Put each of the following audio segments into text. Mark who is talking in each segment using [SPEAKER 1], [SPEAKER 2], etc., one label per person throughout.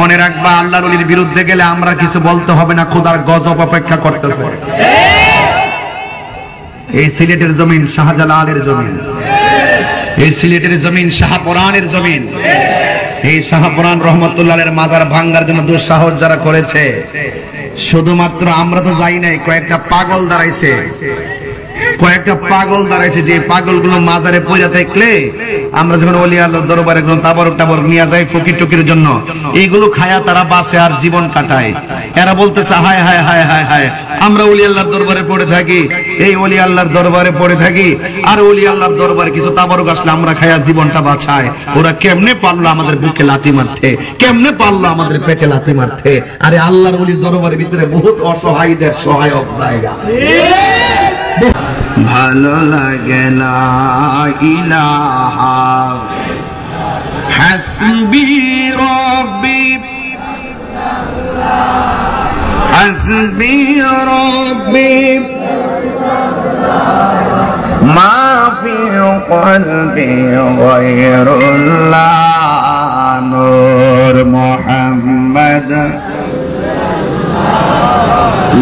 [SPEAKER 1] মনে রাখবা আল্লাহর ওলির বিরুদ্ধে গেলে আমরা কিছু বলতে হবে না, খোদার গজব অপেক্ষা করতেছে। এই সিলেটের জমিন শাহজালালের জমিন, এই সিলেটের জমিন শাহপুরানের জমিন। এই শাহপুরান রহমতুল্লাহের মাজার ভাঙ্গার জন্য দুঃসাহস যারা করেছে, শুধুমাত্র আমরা তো যাই নাই, কয়েকটা পাগল দাঁড়াইছে, কয়েকটা পাগল দাঁড়াইছে। যে পাগলগুলো মাজারে পয়সা থাকলে আমরা যখন ওলি আল্লাহর দরবারে কোনো তাবরক টাবরক নিয়ে যাই ফকির টকির জন্য, এইগুলো খায়া তারা বাঁচে আর জীবন কাটায়। এরা বলতেছে হায় হায় হায় হায় হায়, আমরা ওলি আল্লাহর দরবারে পড়ে থাকি, এই ওলি আল্লাহর দরবারে পড়ে থাকি, আর ওলি আল্লাহর দরবারে কিছু তাবরক আসলে আমরা খায়া জীবনটা বাঁচায়। ওরা কেমনে পারলো আমাদের বুকে লাথি মারতে, কেমনে পারলো আমাদের পেটে লাথি মারতে? আরে আল্লাহর ওলির দরবারের ভিতরে বহুত অসহায়দের সহায়ক জায়গা। ভালো লাগে লা ইলাহা হাসবি রব্বি হাসবি রব্বি মা ফি কলবি গায়রুল্লাহ নূর মুহাম্মদ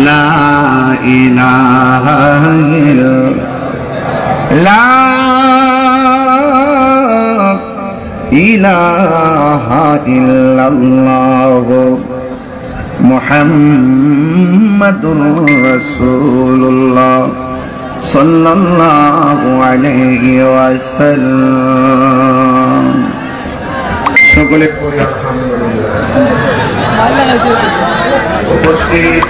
[SPEAKER 1] লা ইলাহা ইল্লাল্লাহ মুহাম্মাদুর রাসূলুল্লাহ সাল্লাল্লাহু আলাইহি ওয়াসাল্লাম। সকলে পড়ি আলহামদুলিল্লাহ। উপস্থিত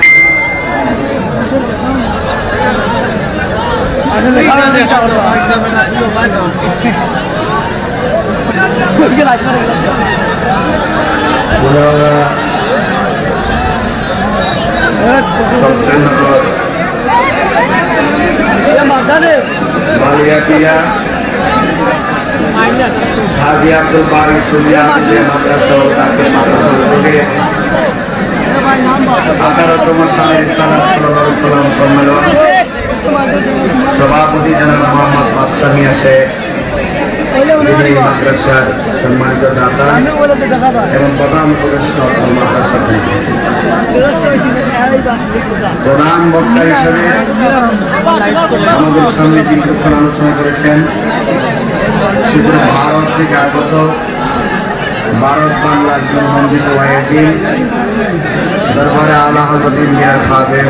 [SPEAKER 1] হাজী আব্দুল বারী সুনিয়া মাদ্রাসা ও তাকির মাদ্রাসা থেকে 18তম সালের সালাত সাল্লাল্লাহু আলাইহি সাল্লাম সম্মেলন সভাপতি জনাব মোহাম্মদ বাদশা মিয়া শেখ, তিনি মাদ্রাসার সম্মানিত দাতা এবং প্রধান উপদেষ্টা মাদ্রাসা প্রধান বক্তা হিসেবে আমাদের সামনে দীর্ঘক্ষণ আলোচনা করেছেন শুধু ভারত থেকে আগত ভারত বাংলার জনমন্দিত ওয়াইজিন দরবারে আলা হযরত ইন্ডিয়ার খাদেম,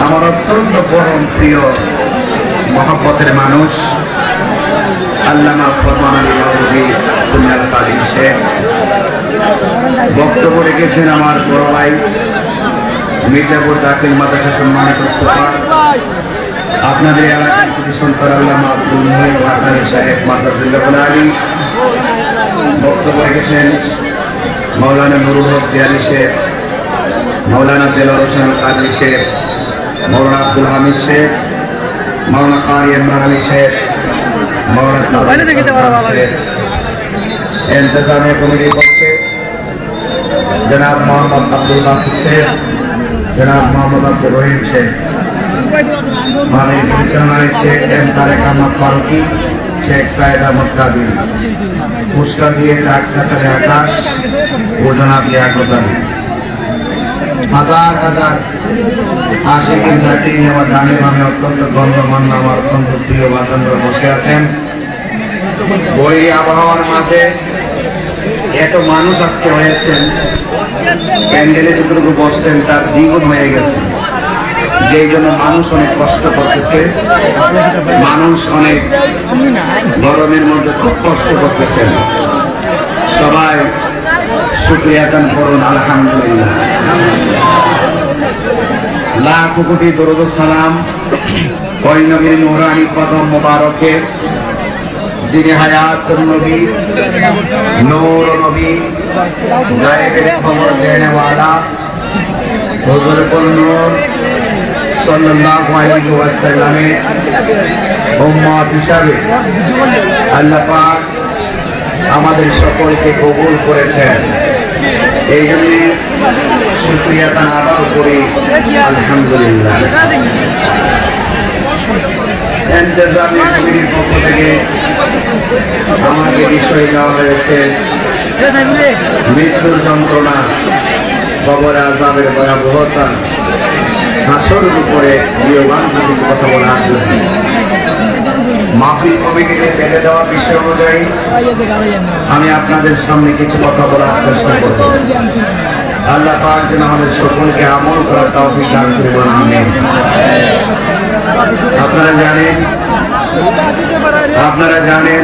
[SPEAKER 1] আমার অত্যন্ত পরম প্রিয় মহব্বতের মানুষ আল্লামা ফরমান আলী মাহমুদী সুনিয়াল কাদিম শেখ। বক্তব্য রেখেছেন আমার বড় ভাই মির্জাপুর দাখিল মাদ্রাসা সম্মানিত সুপার, আপনাদের এলাকার প্রতি সন্তান আল্লামা আব্দুল মুহিব হাসানী সাহেব মাদ্রাসুল্লাহ আলী। বক্তব্য রেখেছেন মাওলানা নুরুল হক জিয়ানী শেখ, মাওলানা দেলোয়ার হোসেন কাদরী শেখ, মাওলানা আব্দুল হামিদ শেখ, মাওলানা কারি ইমরান আলী শেখ, মাওলানা শেখ। ইন্তজামিয়া কমিটির পক্ষে জনাব মোহাম্মদ আব্দুল বাসিত শেখ, জনাব মোহাম্মদ আব্দুল রহিম শেখ, মাননীয় পরিচালনায় শেখ এম তারেক আহমদ ফারুকি, শেখ সাইদ আহমদ কাদির, পুরস্কার দিয়েছে আকাশে আকাশ ও জনাব লিয়াকত আলী। হাজার হাজার আশিকিন জাকিরিন আমার ডানে বামে অত্যন্ত গণ্যমান্য আমার অত্যন্ত প্রিয় বাসনরা বসে আছেন। বৈরী আবহাওয়ার মাঝে এত মানুষ আজকে হয়েছেন, প্যান্ডেলে যতটুকু বসছেন তার দ্বিগুণ হয়ে গেছে, যেই জন্য মানুষ অনেক কষ্ট করতেছে, মানুষ অনেক গরমের মধ্যে খুব কষ্ট করতেছেন। সবাই শুকরিয়া আদান করুন আলহামদুলিল্লাহ। লাখ কোটি দরুদ ও সালাম ওই নবীর নূরানি কদম মোবারকে, যিনি হায়াতুন নবী, নূর নবী, গায়েবের খবর দেনে ওয়ালা হুজুর কুল নূর সাল্লাল্লাহু আলাইহি ওয়াসাল্লামের উম্মত হিসাবে আল্লাহ পাক আমাদের সকলকে কবুল করেছেন। এই জন্য শুকরিয়া তার আবার করি আলহামদুলিল্লাহ। ইন্তজামিয়া কমিটির পক্ষ থেকে আমাকে বিষয় দেওয়া হয়েছে মৃত্যুর যন্ত্রণা, কবরে আযাবের ভয়াবহতা, হাসরের উপরে জীবন কিছু কথা বলা আসবে। মাহফিল কমিটিতে বেঁধে দেওয়া বিষয় অনুযায়ী আমি আপনাদের সামনে কিছু কথা বলার চেষ্টা করব। আল্লাহ পাক যেন আমাদের সকলকে আমল করার তৌফিক দান করুন, আমিন। আপনারা জানেন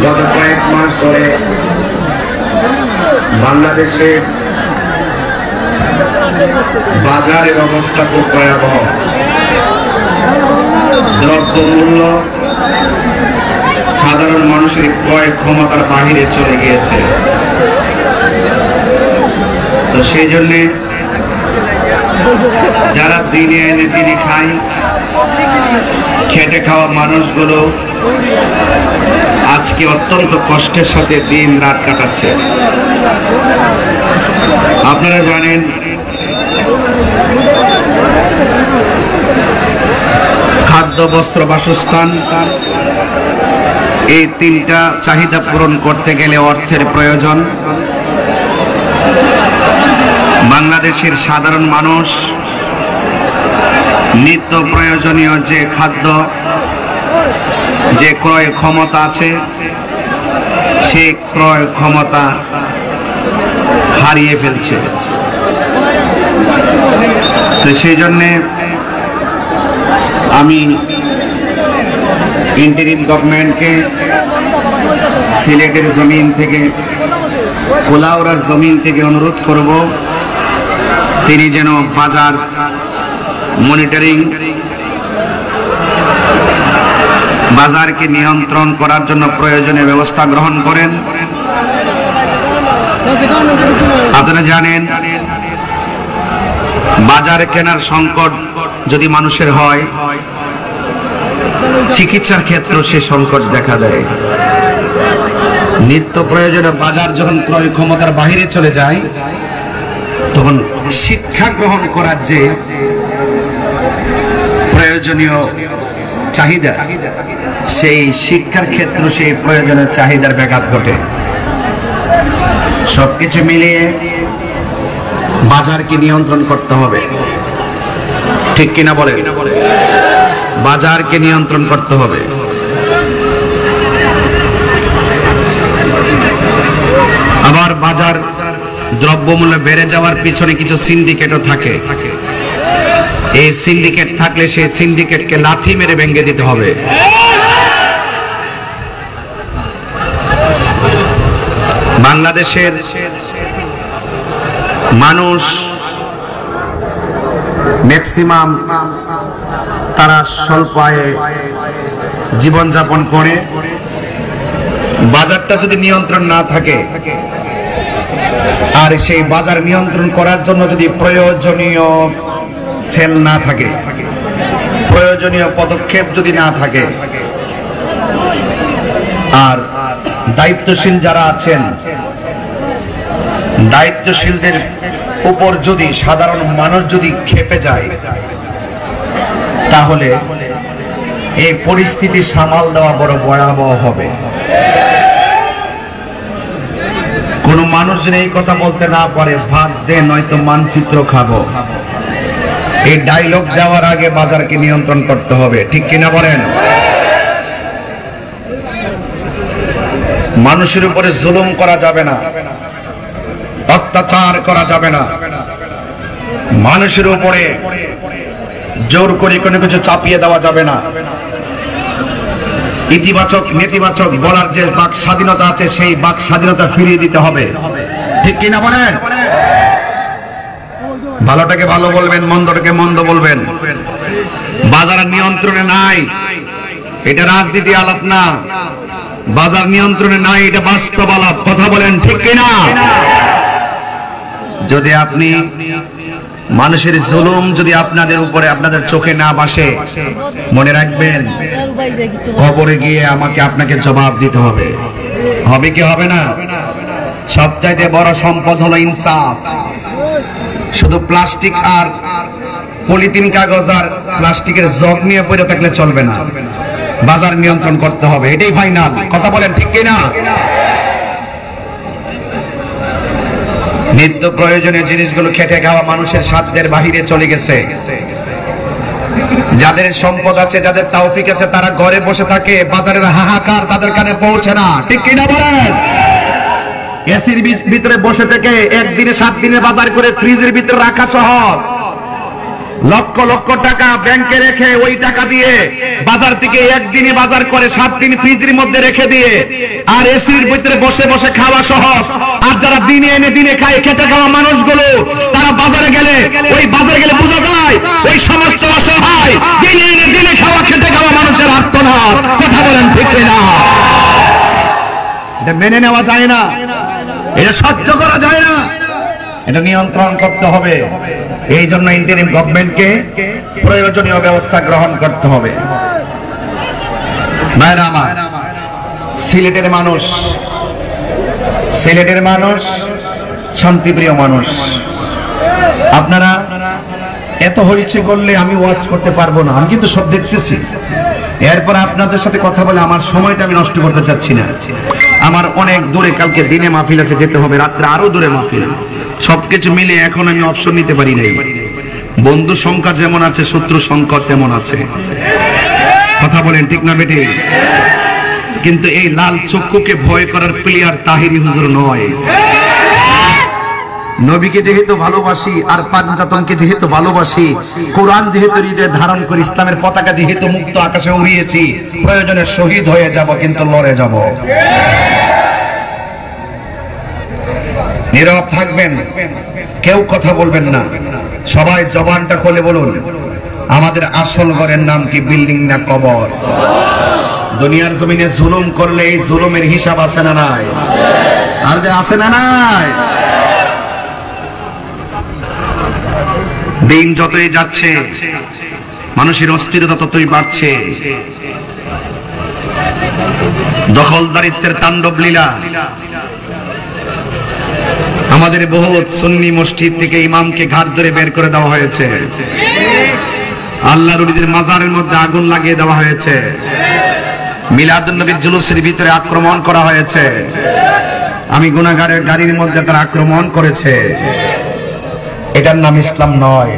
[SPEAKER 1] গত কয়েক মাস ধরে বাংলাদেশের বাজারের অবস্থা খুব ভয়াবহ। দ্রব্যমূল্য সাধারণ মানুষের ক্রয় ক্ষমতার বাহিরে চলে গিয়েছে। তো সেই জন্য যারা দিনে এনে দিনে খায়, খেটে খাওয়া মানুষগুলো আজকে অত্যন্ত কষ্টের সাথে দিন রাত কাটাচ্ছে। আপনারা জানেন খাদ্য, বস্ত্র, বাসস্থান এই তিনটা চাহিদা পূরণ করতে গেলে অর্থের প্রয়োজন। বাংলাদেশের সাধারণ মানুষ নিত্য প্রয়োজনীয় যে খাদ্য, যে ক্রয় ক্ষমতা আছে, সেই ক্রয় ক্ষমতা হারিয়ে ফেলছে। তো সেই জন্যে আমি ইন্টারিম গভর্নমেন্টকে সিলেটের জমিন থেকে, কোলাউড়ার জমিন থেকে অনুরোধ করব, তিনি যেন বাজার মনিটরিং, বাজারকে নিয়ন্ত্রণ করার জন্য প্রয়োজনীয় ব্যবস্থা গ্রহণ করেন। আপনারা জানেন বাজারে কেনার সংকট যদি মানুষের হয়, চিকিৎসার ক্ষেত্রেও সে সংকট দেখা দেয়। নিত্য প্রয়োজনীয় বাজার যখন ক্রয় ক্ষমতার বাহিরে চলে যায়, তখন শিক্ষা গ্রহণ করার যে প্রয়োজনীয় চাহিদা, সেই শিক্ষার ক্ষেত্রে সেই প্রয়োজনীয় চাহিদার ব্যাঘাত ঘটে। সবকিছু মিলিয়ে বাজারকে নিয়ন্ত্রণ করতে হবে, ঠিক কিনা বলে? বাজারকে নিয়ন্ত্রণ করতে হবে। আবার বাজার দ্রব্যমূল্য বেড়ে যাওয়ার পিছনে কিছু সিন্ডিকেটও থাকে। এই সিন্ডিকেট থাকলে সেই সিন্ডিকেটকে লাথি মেরে ভেঙে দিতে হবে। বাংলাদেশের মানুষ ম্যাক্সিমাম তারা স্বল্প আয়ে জীবনযাপন করে। বাজারটা যদি নিয়ন্ত্রণ না থাকে, আর সেই বাজার নিয়ন্ত্রণ করার জন্য যদি প্রয়োজনীয় সেল না থাকে, প্রয়োজনীয় পদক্ষেপ যদি না থাকে, আর দায়িত্বশীল যারা আছেন, দায়িত্বশীলদের উপর যদি সাধারণ মানুষ যদি ক্ষেপে যায়, তাহলে এই পরিস্থিতি সামাল দেওয়া বড় ভয়াবহ হবে। কোন মানুষ যেন এই কথা বলতে না পারে, ভাত দে নয়তো মানচিত্র খাবো, এই ডায়লগ দেওয়ার আগে বাজারকে নিয়ন্ত্রণ করতে হবে, ঠিক কিনা বলেন? মানুষের উপরে জুলুম করা যাবে না, অত্যাচার করা যাবে না, মানুষের উপরে জোর করে কোনো কিছু চাপিয়ে দেওয়া যাবে না। ইতিবাচক নেতিবাচক বলার যে বাক স্বাধীনতা আছে, সেই বাক স্বাধীনতা ফিরিয়ে দিতে হবে, ঠিক কিনা বলেন? ভালোটাকে ভালো বলবেন, মন্দটাকে মন্দ বলবেন। বাজার নিয়ন্ত্রণে নাই, এটা রাজনীতি আলাপ না। বাজার নিয়ন্ত্রণে নাই, এটা বাস্তব আলাপ। কথা বলেন, ঠিক কিনা? যদি আপনি মানুষের জুলুম যদি আপনাদের উপরে, আপনাদের চোখে না ভাসে, মনে রাখবেন কবরে গিয়ে আমাকে আপনাকে জবাব দিতে হবে। হবে কি হবে না? সবচাইতে বড় সম্পদ হলো ইনসাফ। শুধু প্লাস্টিক আর পলিথিন, কাগজ আর প্লাস্টিকের জগ নিয়ে পড়ে থাকলে চলবে না। বাজার নিয়ন্ত্রণ করতে হবে, এটাই ফাইনাল। কথা বলেন, ঠিক কিনা? নিত্য প্রয়োজনীয় জিনিসগুলো খেটে খাওয়া মানুষের সাধ্যের বাহিরে চলে গেছে। যাদের সম্পদ আছে, যাদের তৌফিক আছে, তারা ঘরে বসে থাকে, বাজারের হাহাকার তাদের কানে পৌঁছে না। ঠিক কিনা বলেন? এসির ভিতরে বসে থেকে একদিনে 7 দিনে বাজার করে ফ্রিজের ভিতরে রাখা সহজ। লক্ষ লক্ষ টাকা ব্যাংকে রেখে ওই টাকা দিয়ে বাজার থেকে একদিনে বাজার করে 7 দিন ফ্রিজের মধ্যে রেখে দিয়ে আর এসির ভিতরে বসে বসে খাওয়া সহজ। আর যারা দিনে এনে দিনে খায়, খেটে খাওয়া মানুষগুলো, তারা বাজারে গেলে বোঝা যায় ওই সমস্ত অসহায় দিনে এনে দিনে খাওয়া খেটে খাওয়া মানুষের আর্তনাদ। কথা বলেন ঠিক না? এটা মেনে নেওয়া যায় না, এটা সহ্য করা যায় না, এটা নিয়ন্ত্রণ করতে হবে। এই জন্য ইন্টারিম গভর্নমেন্টকে প্রয়োজনীয় ব্যবস্থা গ্রহণ করতে হবে। ভাইরা আমার, সিলেটের মানুষ শান্তিপ্রিয় মানুষ। আপনারা এত হইচে করলে আমি ওয়াজ করতে পারবো না, আমি কিন্তু সব দেখতেছি। এরপর আপনাদের সাথে কথা বলে আমার সময়টা আমি নষ্ট করতে চাচ্ছি না। আমার অনেক দূরে কালকে দিনে মাহফিল আছে, যেতে হবে, রাত্রে আরো দূরে মাহফিল। সবকিছু মিলে এখন আমি অপশন নিতে পারি নাই। বন্ধু সংখ্যা যেমন আছে, শত্রু সংখ্যা তেমন আছে। কথা বলেন ঠিক না বেটে? কিন্তু এই লাল চক্ষুকে ভয় করার প্লেয়ার তাহিরি হুজুর নয়। নবীকে যেহেতু ভালোবাসি, আর পাঞ্জাতনকে যেহেতু ভালোবাসি, কোরআন যেহেতু হৃদয়ে ধারণ করে, ইসলামের পতাকা যেহেতু মুক্ত আকাশে উড়িয়েছি, প্রয়োজনে শহীদ হয়ে যাব, কিন্তু লড়ে যাব। নীরব থাকবেন, কেউ কথা বলবেন না, সবাই জবানটা খুলে বলুন, আমাদের আসল ঘরের নাম কি? বিল্ডিং না কবর? দুনিয়ার জমিনে জুলুম করলে এই জুলুমের হিসাব আছে না নাই? আর যে আছে না নাই? দিন যতই যাচ্ছে মানুষের অস্থিরতা ততই বাড়ছে। দখলদারিত্বের তাণ্ডব লীলা। আমাদের বহুত সুন্নি মসজিদ থেকে ইমামকে ঘাট ধরে বের করে দেওয়া হয়েছে। আল্লাহর ওলিদের মাজারের মধ্যে আগুন লাগিয়ে দেওয়া হয়েছে। মিলাদুন নবীর জুলুসের ভিতরে আক্রমণ করা হয়েছে। আমি গুনাহগারের গাড়ির মধ্যে তারা আক্রমণ করেছে। এটার নাম ইসলাম নয়।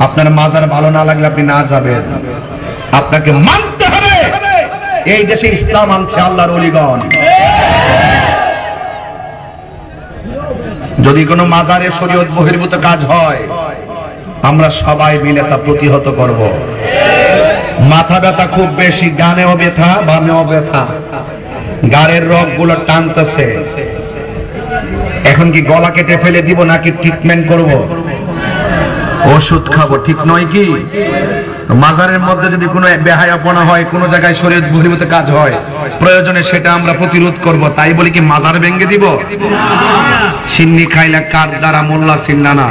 [SPEAKER 1] আপনার মাজার ভালো না লাগলে আপনি না যাবেন, আপনাকে মানতে হবে। এই দেশে ইসলাম আনছে আল্লাহর ওলিগণ। যদি কোনো মাজারে শরীয়ত বহির্ভূত কাজ হয়, আমরা সবাই মিলে তা প্রতিহত করব। মাথা ব্যথা খুব বেশি, ডানেও ব্যথা বামেও ব্যথা, গাড়ের রগ গুলো টানতেছে। এখন কি গলা কেটে ফেলে দিব নাকি ট্রিটমেন্ট করব? ওষুধ খাবো, ঠিক নয় কি? মাজারের মধ্যে যদি কোনো বেহায়াপনা হয়, কোনো জায়গায় শরীয়ত বহির্ভূত কাজ হয়, প্রয়োজনে সেটা আমরা প্রতিরোধ করব। তাই বলি কি মাজার ভেঙে দিব? সিন্নি খাইলা কার দ্বারা মোল্লা সিন্না না।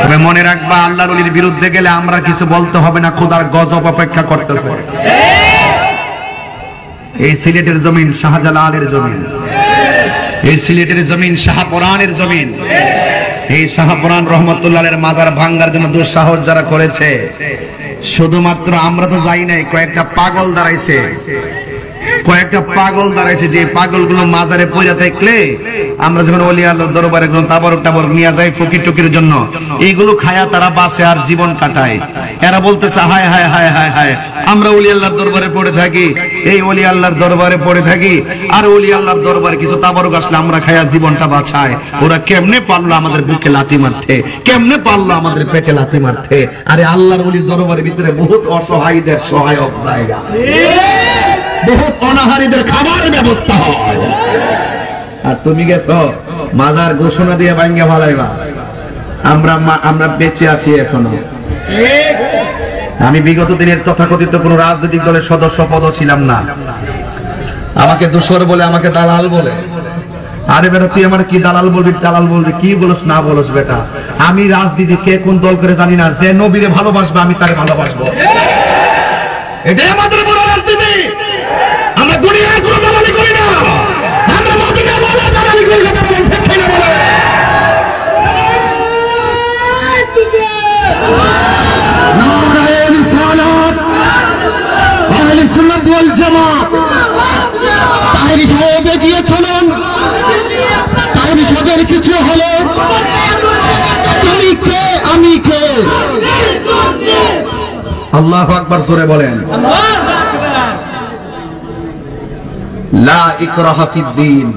[SPEAKER 1] তবে মনে রাখবা, আল্লাহর ওলির বিরুদ্ধে গেলে আমরা কিছু বলতে হবে না, খোদার গজব অপেক্ষা করতেছে। এই সিলেটের জমিন শাহজালালের জমিন, এই সিলেটের জমিন শাহপুরানের জমিন। এই শাহপুরান রহমতুল্লাহের মাজার ভাঙ্গার জন্য দুঃসাহস যারা করেছে, শুধুমাত্র আমরা তো যাই নাই, কয়েকটা পাগল দাঁড়াইছে, যে পাগলগুলো মাজারে পয়সা থাকলে আমরা যখন ওলি আল্লাহর দরবারে কোনো তাবরক টাবরক নিয়ে যাই ফকির টকির জন্য, এইগুলো খায়া তারা বাঁচে আর জীবন কাটায়। এরা বলতেছে হায় হায় হায় হায় হায়, আমরা ওলি আল্লাহর দরবারে পড়ে থাকি, এই ওলি আল্লাহর দরবারে পড়ে থাকি, আর ওলি আল্লাহর দরবারে কিছু তাবরক আসলে আমরা খায়া জীবনটা বাঁচায়। ওরা কেমনে পারলো আমাদের বুকে লাথি মারতে, কেমনে পারলো আমাদের পেটে লাথি মারতে? আরে আল্লাহর ওলির দরবারের ভিতরে বহুত অসহায়দের সহায়ক জায়গা, বহুত অনাহারীদের খাবার ব্যবস্থা হয়। আর তুমি গেছো মাজার ঘোষণা দিয়ে ভাঙ্গা ফালাইবা। আমরা বেঁচে আছি এখনো। আমি বিগত দিনের তথাকথিত কোন রাজনৈতিক দলের সদস্য পদ ছিলাম না। আমাকে দোসর বলে, আমাকে দালাল বলে। আরে বেটা, তুই আমার কি দালাল বলবি, দালাল বলবি, কি বলস না বলস বেটা? আমি রাজনীতি কে কোন দল করে জানি না। যে নবীরে ভালোবাসবে আমি তারে ভালোবাসবো, এটাই আমাদের বড় রাজনীতি। আমরা দুনিয়ার কোনো দালালি করি না, আমরা মদিনার ওয়ালা দালালি করি না। নারায়ে রিসালাত, আহলে সুন্নাত ওয়াল জামাত। তাহেরি সাহেব এগিয়ে চলুন, তাহেরি সাহেবের
[SPEAKER 2] কিছু হলে তুমি কে আমি কে?
[SPEAKER 1] আল্লাহু আকবার জোরে বলেন। লা ইকরাহা ফিদ্দীন,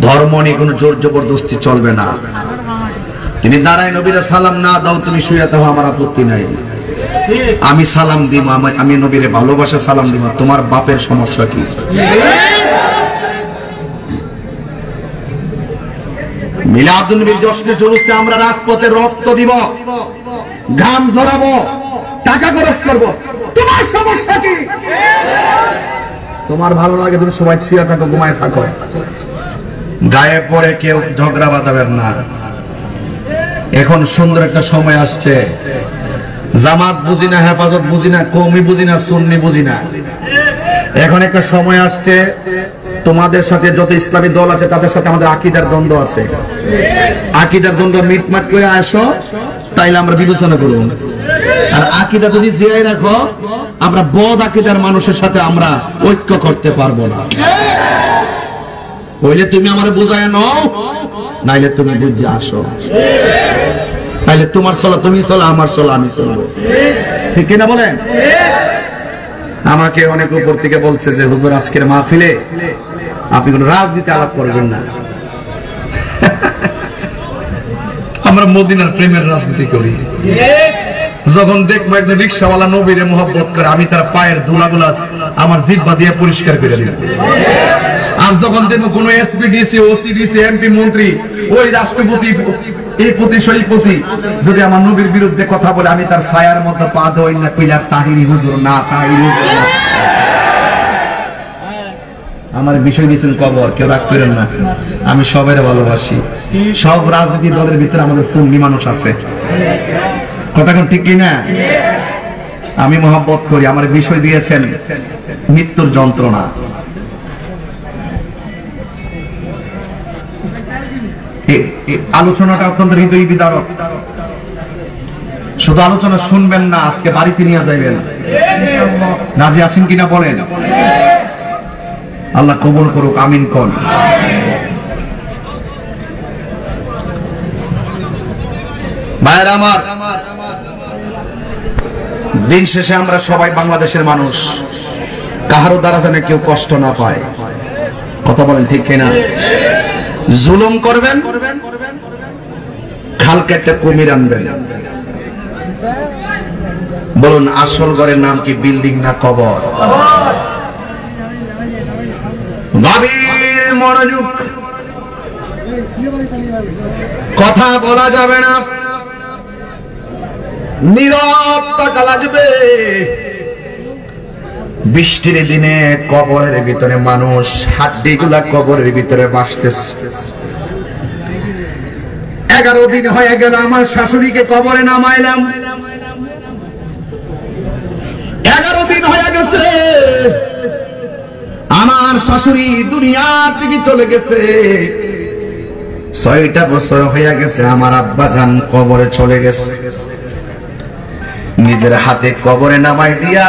[SPEAKER 1] ধর্ম নিয়ে কোনো জোর জবরদস্তি চলবে না। তুমি দাঁড়ায় নবীর সালাম না দাও, তুমি শুয়ে থাকো, আমার আপত্তি নাই। আমি সালাম দিব, আমি নবীরে ভালোবাসা সালাম দিব, তোমার বাপের সমস্যা কি? মিলাদুন নবীর জশ্নে জুলুসে আমরা রাজপথে রক্ত দিব, ঘাম ঝরাবো, টাকা খরচ করব, তোমার সমস্যা কি? তোমার ভালো লাগে তুমি সবাই শুয়ে থাকো, ঘুমায় থাকো, গায়ে পড়ে কেউ ঝগড়া বাঁধাবেন না। এখন সুন্দর একটা সময় আসছে, জামাত বুঝি না, হেফাজত বুঝি না, কওমি বুঝি না, সুন্নি বুঝি না। এখন একটা সময় আসছে, তোমাদের সাথে যত ইসলামী দল আছে তাদের সাথে আমাদের আকীদার দ্বন্দ্ব আছে। আকীদার দ্বন্দ্ব মিটমাট করে আসো, তাইলে আমরা বিবেচনা করব। আর আকীদা যদি জিয়াই রাখো, আমরা বদ আকীদার মানুষের সাথে আমরা ঐক্য করতে পারবো না। হইলে তুমি আমারে বুঝায় নাও, নাইলে তুমি বুঝে আসো। তাইলে তোমার চলা তুমি চলা, আমার চলা আমি চলবো, ঠিক কিনা বলেন? আমাকে অনেক উপর থেকে বলছে যে হুজুর আজকের মাহফিলে আপনি কোন রাজনীতি আলাপ করবেন না। আমরা মদিনার প্রেমের রাজনীতি করি। যখন দেখবো একজন রিক্সাওয়ালা নবীরে মোহাব্বত করে, আমি তার পায়ের ধুলাগুলা আমার জিহ্বা দিয়ে পরিষ্কার করে দিই। আর যখন দেখবো কোন এসপিডিসি, ওসিডিসি, এমপি, মন্ত্রী, ওই রাষ্ট্রপতি, এই প্রতি সেই প্রতি যদি আমার নবীর বিরুদ্ধে কথা বলে, আমি তার ছায়ার মধ্যে পা দেই না, কইলার তাহিরি হুজুর না, তাহিরি হুজুর না। আমার বিষয় দিয়েছেন কবর, কেউ রাগ করেন না, আমি সবাই ভালোবাসি। সব রাজনীতি দলের ভিতরে আমাদের সুন্নি মানুষ আছে, কথা কোন ঠিক কিনা? আমি মহব্বত করি। আমার বিষয় দিয়েছেন মৃত্যুর যন্ত্রণা। আলোচনাটা অত্যন্ত হৃদয় বিদারক। শুধু আলোচনা শুনবেন না, আজকে বাড়িতে নিয়ে যাইবেন। রাজি আছেন কিনা বলেন? আল্লাহ কবুল করুক, আমিন কোন। ভাইরা আমার, দিন শেষে আমরা সবাই বাংলাদেশের মানুষ, কাহারও দ্বারা যেন কেউ কষ্ট না পায়, কথা বলেন ঠিক কিনা? জুলুম করবেন, খালকে একটা কুমির আনবেন। বলুন আসল ঘরের নাম কি, বিল্ডিং না কবর? গভীর মনোযোগ, কথা বলা যাবে না, নীরব থাকা লাগবে। বৃষ্টির দিনে কবরের ভিতরে মানুষ, হাড্ডি গুলা কবরের ভিতরে বাসতেছে। 11 দিন হয়ে গেল আমার শাশুড়িকে কবরে নামাইলাম, 11 দিন হয়ে গেছে আমার শাশুড়ি দুনিয়া থেকে চলে গেছে। 6টা বছর হয়ে গেছে আমার আব্বা জান কবরে চলে গেছে। নিজের হাতে কবরে নামাই দিয়া